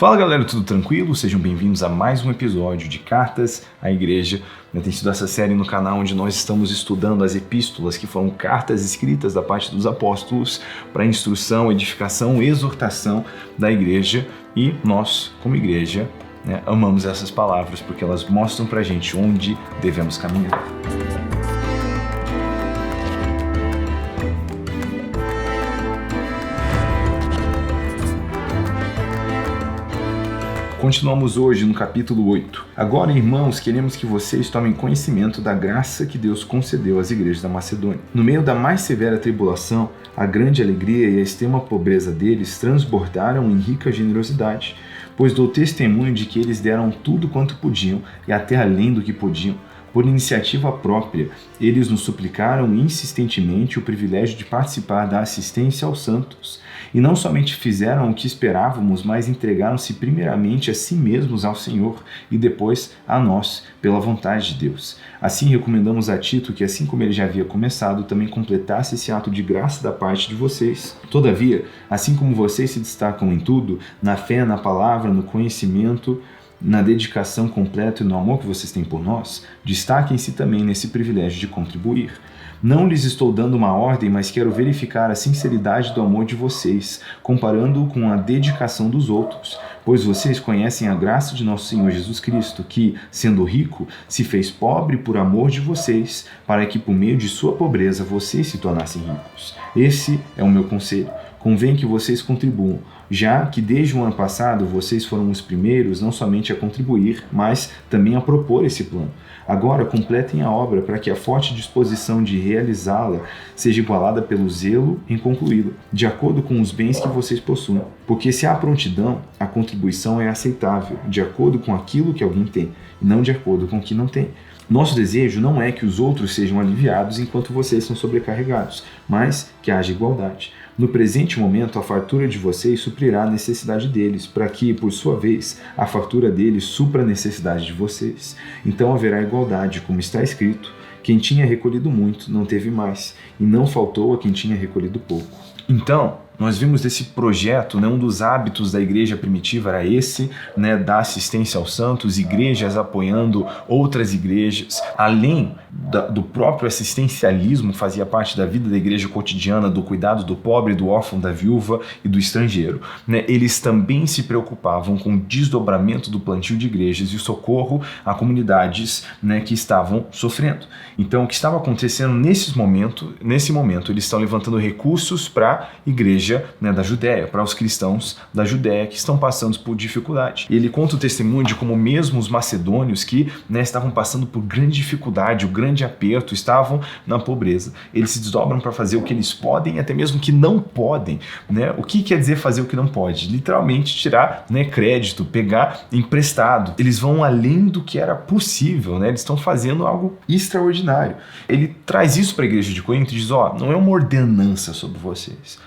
Fala galera, tudo tranquilo? Sejam bem-vindos a mais um episódio de Cartas à Igreja. Tem sido essa série no canal onde nós estamos estudando as epístolas, que foram cartas escritas da parte dos apóstolos para instrução, edificação, exortação da igreja. E nós, como igreja, amamos essas palavras porque elas mostram pra gente onde devemos caminhar. Continuamos hoje no capítulo 8. Agora, irmãos, queremos que vocês tomem conhecimento da graça que Deus concedeu às igrejas da Macedônia. No meio da mais severa tribulação, a grande alegria e a extrema pobreza deles transbordaram em rica generosidade, pois dou testemunho de que eles deram tudo quanto podiam e até além do que podiam. Por iniciativa própria, eles nos suplicaram insistentemente o privilégio de participar da assistência aos santos. E não somente fizeram o que esperávamos, mas entregaram-se primeiramente a si mesmos ao Senhor e depois a nós, pela vontade de Deus. Assim recomendamos a Tito que, assim como ele já havia começado, também completasse esse ato de graça da parte de vocês. Todavia, assim como vocês se destacam em tudo, na fé, na palavra, no conhecimento, na dedicação completa e no amor que vocês têm por nós, destaquem-se também nesse privilégio de contribuir. Não lhes estou dando uma ordem, mas quero verificar a sinceridade do amor de vocês, comparando-o com a dedicação dos outros, pois vocês conhecem a graça de nosso Senhor Jesus Cristo, que, sendo rico, se fez pobre por amor de vocês, para que por meio de sua pobreza vocês se tornassem ricos. Esse é o meu conselho. Convém que vocês contribuam, já que desde o ano passado vocês foram os primeiros não somente a contribuir, mas também a propor esse plano. Agora completem a obra para que a forte disposição de realizá-la seja igualada pelo zelo em concluí-la, de acordo com os bens que vocês possuem. Porque se há prontidão, a contribuição é aceitável, de acordo com aquilo que alguém tem, e não de acordo com o que não tem. Nosso desejo não é que os outros sejam aliviados enquanto vocês são sobrecarregados, mas que haja igualdade. No presente momento, a fartura de vocês suprirá a necessidade deles, para que, por sua vez, a fartura deles supra a necessidade de vocês. Então haverá igualdade, como está escrito: quem tinha recolhido muito não teve mais, e não faltou a quem tinha recolhido pouco. Então, nós vimos desse projeto, um dos hábitos da igreja primitiva era esse, da assistência aos santos, igrejas apoiando outras igrejas, além do próprio assistencialismo, fazia parte da vida da igreja cotidiana, do cuidado do pobre, do órfão, da viúva e do estrangeiro. Eles também se preocupavam com o desdobramento do plantio de igrejas e o socorro a comunidades que estavam sofrendo. Então, o que estava acontecendo nesse momento, eles estão levantando recursos para a igreja da Judéia, para os cristãos da Judéia que estão passando por dificuldade. Ele conta o testemunho de como mesmo os macedônios que estavam passando por grande dificuldade, o grande aperto, estavam na pobreza. Eles se desdobram para fazer o que eles podem e até mesmo o que não podem. O que quer dizer fazer o que não pode? Literalmente tirar crédito, pegar emprestado. Eles vão além do que era possível, eles estão fazendo algo extraordinário. Ele traz isso para a igreja de Corinto e diz, não é uma ordenança sobre vocês,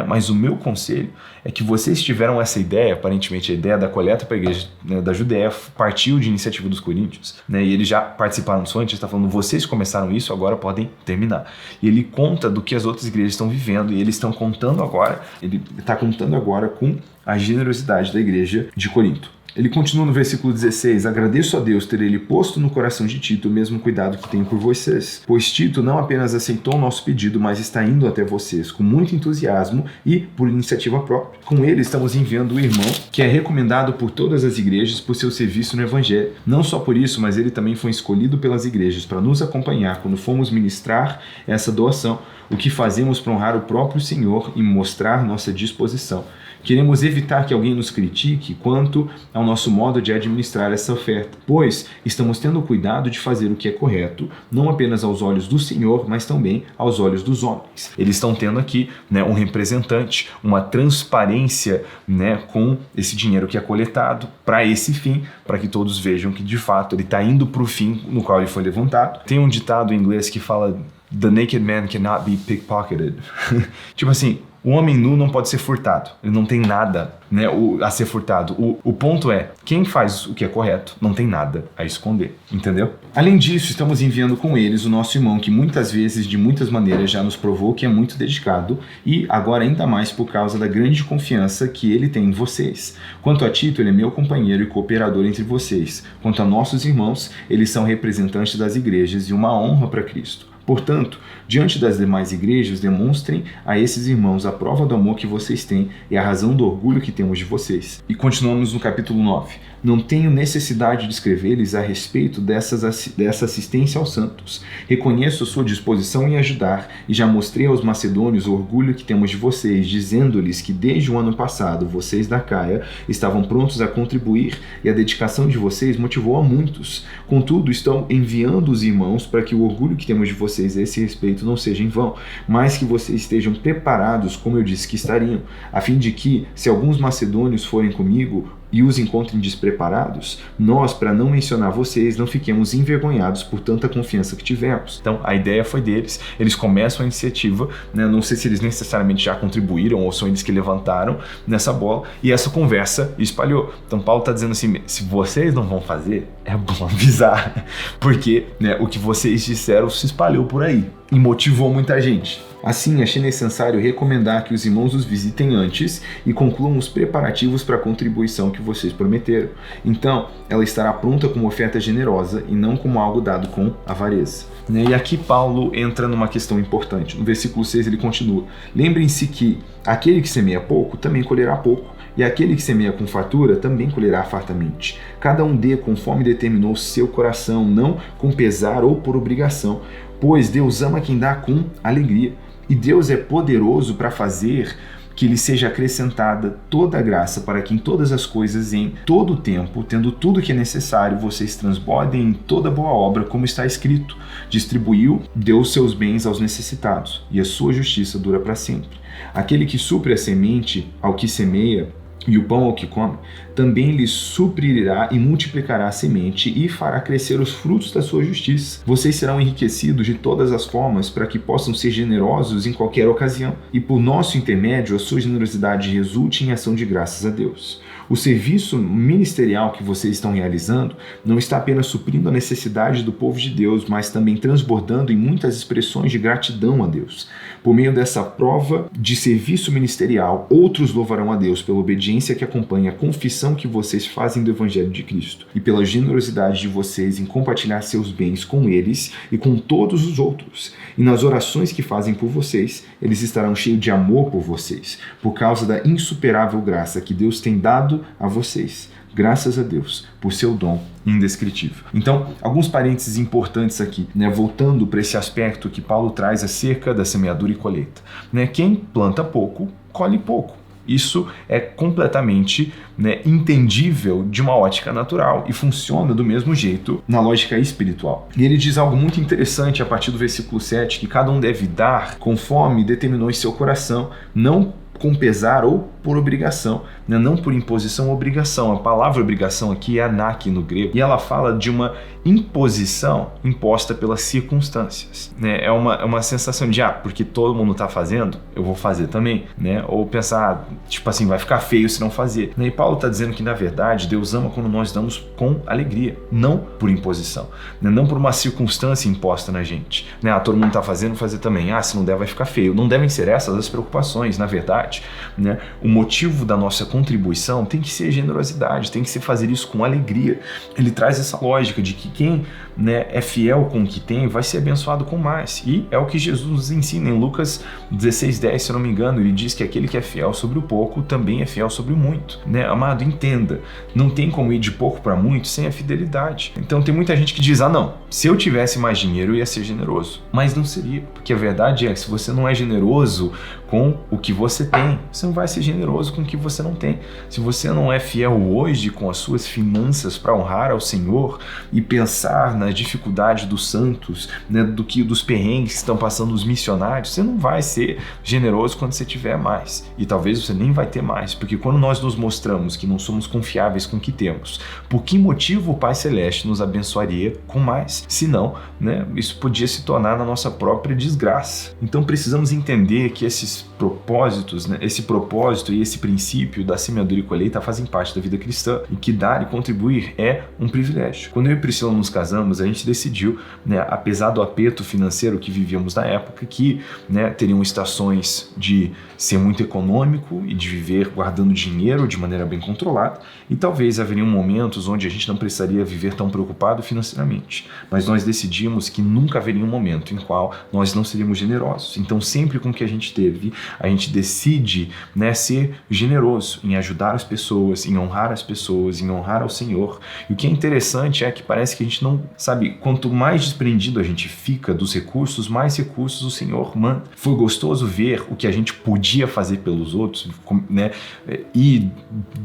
mas o meu conselho é que vocês tiveram essa ideia, aparentemente a ideia da coleta para a igreja da Judéia partiu de iniciativa dos coríntios, e eles já participaram disso antes, está falando, vocês começaram isso, agora podem terminar. E ele conta do que as outras igrejas estão vivendo, e eles estão contando agora, ele está contando agora com a generosidade da igreja de Corinto. Ele continua no versículo 16, agradeço a Deus ter ele posto no coração de Tito o mesmo cuidado que tenho por vocês, pois Tito não apenas aceitou o nosso pedido, mas está indo até vocês com muito entusiasmo e por iniciativa própria. Com ele estamos enviando o irmão, que é recomendado por todas as igrejas por seu serviço no Evangelho. Não só por isso, mas ele também foi escolhido pelas igrejas para nos acompanhar quando fomos ministrar essa doação, o que fazemos para honrar o próprio Senhor e mostrar nossa disposição. Queremos evitar que alguém nos critique quanto ao nosso modo de administrar essa oferta, pois estamos tendo cuidado de fazer o que é correto, não apenas aos olhos do Senhor, mas também aos olhos dos homens. Eles estão tendo aqui um representante, uma transparência com esse dinheiro que é coletado para esse fim, para que todos vejam que de fato ele está indo para o fim no qual ele foi levantado. Tem um ditado em inglês que fala: The naked man cannot be pickpocketed. Tipo assim, O homem nu não pode ser furtado, ele não tem nada, né, a ser furtado. O ponto é, quem faz o que é correto não tem nada a esconder, entendeu? Além disso, estamos enviando com eles o nosso irmão que muitas vezes, de muitas maneiras, já nos provou que é muito dedicado e agora ainda mais por causa da grande confiança que ele tem em vocês. Quanto a Tito, ele é meu companheiro e cooperador entre vocês. Quanto a nossos irmãos, eles são representantes das igrejas e uma honra para Cristo. Portanto, diante das demais igrejas, demonstrem a esses irmãos a prova do amor que vocês têm e a razão do orgulho que temos de vocês. E continuamos no capítulo 9. Não tenho necessidade de escrever-lhes a respeito dessa assistência aos santos. Reconheço sua disposição em ajudar e já mostrei aos macedônios o orgulho que temos de vocês, dizendo-lhes que desde o ano passado vocês da Caia estavam prontos a contribuir e a dedicação de vocês motivou a muitos. Contudo, estão enviando os irmãos para que o orgulho que temos de vocês a esse respeito não seja em vão, mas que vocês estejam preparados, como eu disse que estariam, a fim de que, se alguns macedônios forem comigo e os encontrem despreparados, nós, para não mencionar vocês, não fiquemos envergonhados por tanta confiança que tivemos. Então, a ideia foi deles, eles começam a iniciativa, né? Não sei se eles necessariamente já contribuíram ou são eles que levantaram nessa bola, e essa conversa espalhou. Então, Paulo está dizendo assim, se vocês não vão fazer, é bom avisar, porque, né, o que vocês disseram se espalhou por aí e motivou muita gente. Assim, achei necessário recomendar que os irmãos os visitem antes e concluam os preparativos para a contribuição que vocês prometeram. Então, ela estará pronta como oferta generosa e não como algo dado com avareza. E aqui Paulo entra numa questão importante. No versículo 6 ele continua: lembrem-se que aquele que semeia pouco também colherá pouco, e aquele que semeia com fartura também colherá fartamente. Cada um dê conforme determinou seu coração, não com pesar ou por obrigação, pois Deus ama quem dá com alegria. E Deus é poderoso para fazer que lhe seja acrescentada toda a graça, para que em todas as coisas, em todo o tempo, tendo tudo o que é necessário, vocês transbordem em toda boa obra, como está escrito: distribuiu, deu seus bens aos necessitados, e a sua justiça dura para sempre. Aquele que supre a semente ao que semeia, e o pão ao que come, também lhe suprirá e multiplicará a semente e fará crescer os frutos da sua justiça. Vocês serão enriquecidos de todas as formas para que possam ser generosos em qualquer ocasião, e por nosso intermédio a sua generosidade resulte em ação de graças a Deus. O serviço ministerial que vocês estão realizando não está apenas suprindo a necessidade do povo de Deus, mas também transbordando em muitas expressões de gratidão a Deus. Por meio dessa prova de serviço ministerial, outros louvarão a Deus pela obediência que acompanha a confissão que vocês fazem do Evangelho de Cristo e pela generosidade de vocês em compartilhar seus bens com eles e com todos os outros. E nas orações que fazem por vocês, eles estarão cheios de amor por vocês, por causa da insuperável graça que Deus tem dado a vocês. Graças a Deus por seu dom indescritível. Então, alguns parênteses importantes aqui, né, voltando para esse aspecto que Paulo traz acerca da semeadura e colheita. Né, quem planta pouco, colhe pouco. Isso é completamente, né, entendível de uma ótica natural e funciona do mesmo jeito na lógica espiritual. E ele diz algo muito interessante a partir do versículo 7, que cada um deve dar conforme determinou em seu coração, não com pesar ou por obrigação, né? Não por imposição ou obrigação. A palavra obrigação aqui é anak no grego, e ela fala de uma imposição imposta pelas circunstâncias, né? É uma sensação de, porque todo mundo está fazendo, eu vou fazer também, né? Ou pensar, tipo assim, vai ficar feio se não fazer, né? E Paulo está dizendo que, na verdade, Deus ama quando nós damos com alegria, não por imposição, né? Não por uma circunstância imposta na gente, né? Todo mundo está fazendo, fazer também. Se não der, vai ficar feio. Não devem ser essas as preocupações, na verdade, né? O motivo da nossa contribuição tem que ser generosidade, tem que ser fazer isso com alegria. Ele traz essa lógica de que quem, né, é fiel com o que tem vai ser abençoado com mais. E é o que Jesus nos ensina em Lucas 16:10, se eu não me engano. Ele diz que aquele que é fiel sobre o pouco também é fiel sobre o muito, né? Amado, entenda, não tem como ir de pouco para muito sem a fidelidade. Então tem muita gente que diz, não, se eu tivesse mais dinheiro eu ia ser generoso. Mas não seria, porque a verdade é que se você não é generoso com o que você tem, você não vai ser generoso com o que você não tem. Se você não é fiel hoje com as suas finanças para honrar ao Senhor e pensar na na dificuldade dos santos, né, do que dos perrengues que estão passando os missionários, você não vai ser generoso quando você tiver mais. E talvez você nem vai ter mais, porque quando nós nos mostramos que não somos confiáveis com o que temos, por que motivo o Pai Celeste nos abençoaria com mais? Se não, né, isso podia se tornar na nossa própria desgraça. Então precisamos entender que esses propósitos, né, esse propósito e esse princípio da semeadura e colheita fazem parte da vida cristã, e que dar e contribuir é um privilégio. Quando eu e Priscila nos casamos, a gente decidiu, né, apesar do aperto financeiro que vivíamos na época, que, né, teriam estações de ser muito econômico e de viver guardando dinheiro de maneira bem controlada, e talvez haveriam momentos onde a gente não precisaria viver tão preocupado financeiramente, mas nós decidimos que nunca haveria um momento em qual nós não seríamos generosos. Então sempre com o que a gente teve, a gente decide, né, ser generoso em ajudar as pessoas, em honrar as pessoas, em honrar ao Senhor. E o que é interessante é que parece que a gente não sabe, quanto mais desprendido a gente fica dos recursos, mais recursos o Senhor manda. Foi gostoso ver o que a gente podia fazer pelos outros, né, e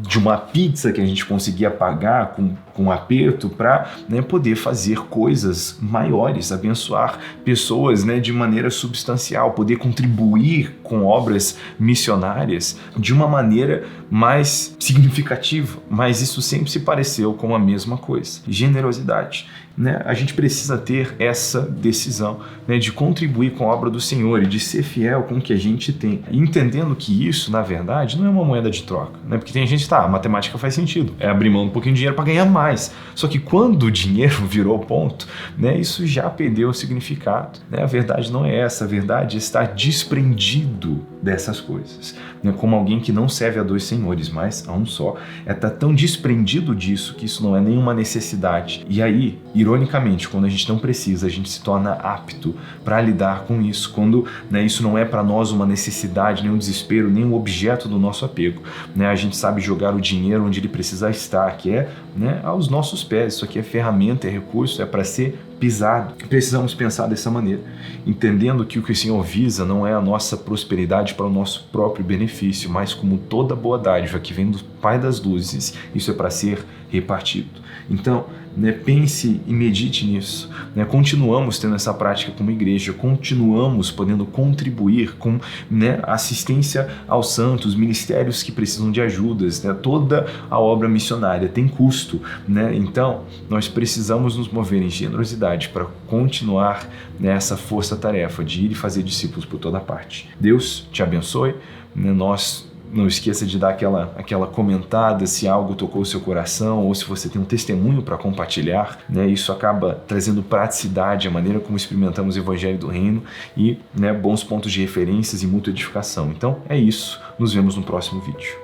de uma pizza que a gente conseguia pagar com aperto para, né, poder fazer coisas maiores, abençoar pessoas, né, de maneira substancial, poder contribuir com obras missionárias de uma maneira mais significativa, mas isso sempre se pareceu com a mesma coisa: generosidade. Né? A gente precisa ter essa decisão, né, de contribuir com a obra do Senhor e de ser fiel com o que a gente tem, entendendo que isso, na verdade, não é uma moeda de troca, né? Porque tem gente, a matemática faz sentido, é abrir mão de um pouquinho de dinheiro para ganhar mais, só que quando o dinheiro virou ponto, né, isso já perdeu o significado, né? A verdade não é essa, a verdade é estar desprendido dessas coisas, né? Como alguém que não serve a dois senhores, mas a um só, estar tão desprendido disso que isso não é nenhuma necessidade. E aí, ironicamente, quando a gente não precisa, a gente se torna apto para lidar com isso. Quando, né, isso não é para nós uma necessidade, nem um desespero, nem um objeto do nosso apego, né, a gente sabe jogar o dinheiro onde ele precisa estar, que é, né, aos nossos pés. Isso aqui é ferramenta, é recurso, é para ser pisado. Precisamos pensar dessa maneira, entendendo que o que o Senhor visa não é a nossa prosperidade para o nosso próprio benefício, mas como toda boa dádiva que vem do Pai das luzes, isso é para ser repartido. Então, né, pense e medite nisso. Né? Continuamos tendo essa prática como igreja, continuamos podendo contribuir com, né, assistência aos santos, ministérios que precisam de ajudas, né? Toda a obra missionária tem custo, né? Então, nós precisamos nos mover em generosidade para continuar nessa força-tarefa de ir e fazer discípulos por toda parte. Deus te abençoe. Né? Não esqueça de dar aquela comentada se algo tocou o seu coração ou se você tem um testemunho para compartilhar, né? Isso acaba trazendo praticidade, a maneira como experimentamos o Evangelho do Reino e, né, bons pontos de referências e muita edificação. Então é isso, nos vemos no próximo vídeo.